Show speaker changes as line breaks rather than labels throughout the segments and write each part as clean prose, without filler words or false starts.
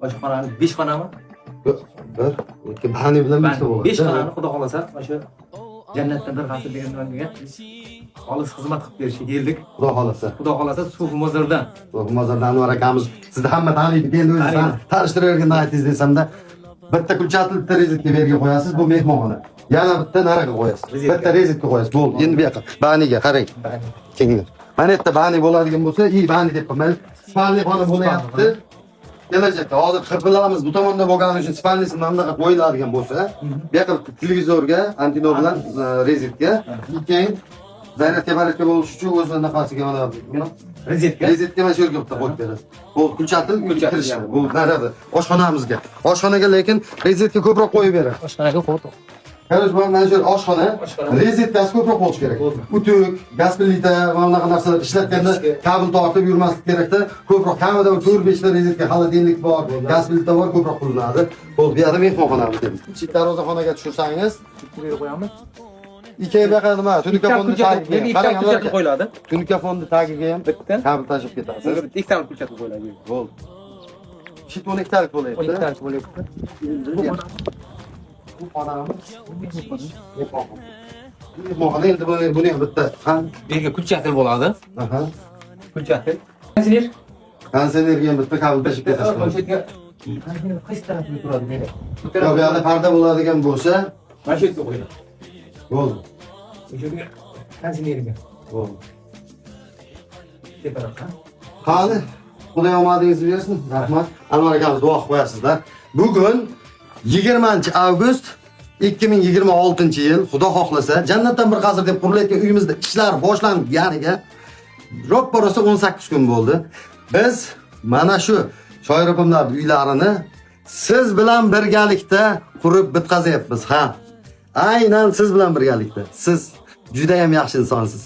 Oshxonani 5 xonami?
Bir, ikki bahani bilan bitta bo'ladi.
5 xonani xudo xolasa o'sha jannatdan bir qasr degan nimaga xolis xizmat qilib berishga keldik.
Xudo xolasa.
Xudo xolasa Suv Mozordan.
Mozordan Anvar akamiz sizni hamma taniydi. Endi o'zi tanishtirayotganda aytingiz desamda bitta kulchatli bitta rezetga berga qo'yasiz, bu mehmonxona. Yana bitta naraga qo'yasiz. Bitta rezetga qo'yasiz. Bo'ldi. Endi bu yoqqa baniga qarang. Kenglar. Mana yerda bani bo'ladigan bo'lsa, bani deb qo'yman. Spalni xona bo'layapti. Kelajakda hozir qirqilamiz bu tomonda bo'lgani uchun spalnisi bunaqa qo'yiladigan bo'lsa, bu yoqqa televizorga, antena bilan rezetga, keyin zaryadga barakka bo'lish uchun o'z nafasiga mana rezetga mana shu yerga bitta qo'yib berasiz. Bu kulchatli kirish. Bu narada oshxonamizga. Oshxonaga lekin rezetga ko'proq qo'yib berasiz.
Oshxonaga qo'yib.
Qarang, mana shu oshxona rezetkasi ko'proq bo'lishi kerak. Utuk, gaz plita va bunaqa narsalar ishlatganda kabel tortib yurmaslik kerakda. Ko'proq kamida 4-5 ta rezetka, xolodilnik bor, gaz plita bor, ko'proq qilinadi. Bo'ldi, bu yerda mehmonxonamiz dedi. Ichki darvozaxonaga tushirsangiz,
Berib qo'yamiz.
ikki baqa nima? Tunuka fondi tagiga.
Qarang, kulchatli qo'yiladi.
Tunuka fondi tagiga ham
Bitta
kabel tashib ketasiz.
ikkita kulchatli qo'yiladi.
Bo'ldi. Shit 12 talik bo'layapti.
12 talik bo'lyapti.
Bu xonamiz. Mehmonxona endi buni ham bitta. Ha,
Bu yerga kulchatli bo'ladi.
aha.
Kulchatli. Kansiler.
Kansilerga ham bitta kabel tashib ketasiz.
O'sha yerga kansiler qaysi tarafga turadi meni?
Yo, bu yoqda parda bo'ladigan bo'lsa,
Mana shu yerga qo'yiladi.
bo'ldi.
O'sha yerga kansilerga.
Bo'ldi.
Teparoqqa.
Qani, Xudo omadingizni bersin. Rahmat. Anvar akamiz duo qilib qo'yasizlar. Bugun 20-avgust 2026-yil, Xudo xohlasa, jannatdan bir qasr deb qurilayotgan uyimizda ishlar boshlanganiga ro'ppa-rosa 18 kun bo'ldi. Biz mana shu shoir opamlar uylarini siz bilan birgalikda qurib bitqazyapmiz. Ha. Aynan siz bilan birgalikda. Siz juda ham yaxshi insonsiz.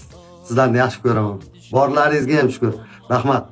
Sizlarni yaxshi ko'raman. Borlaringizga ham shukr. Rahmat.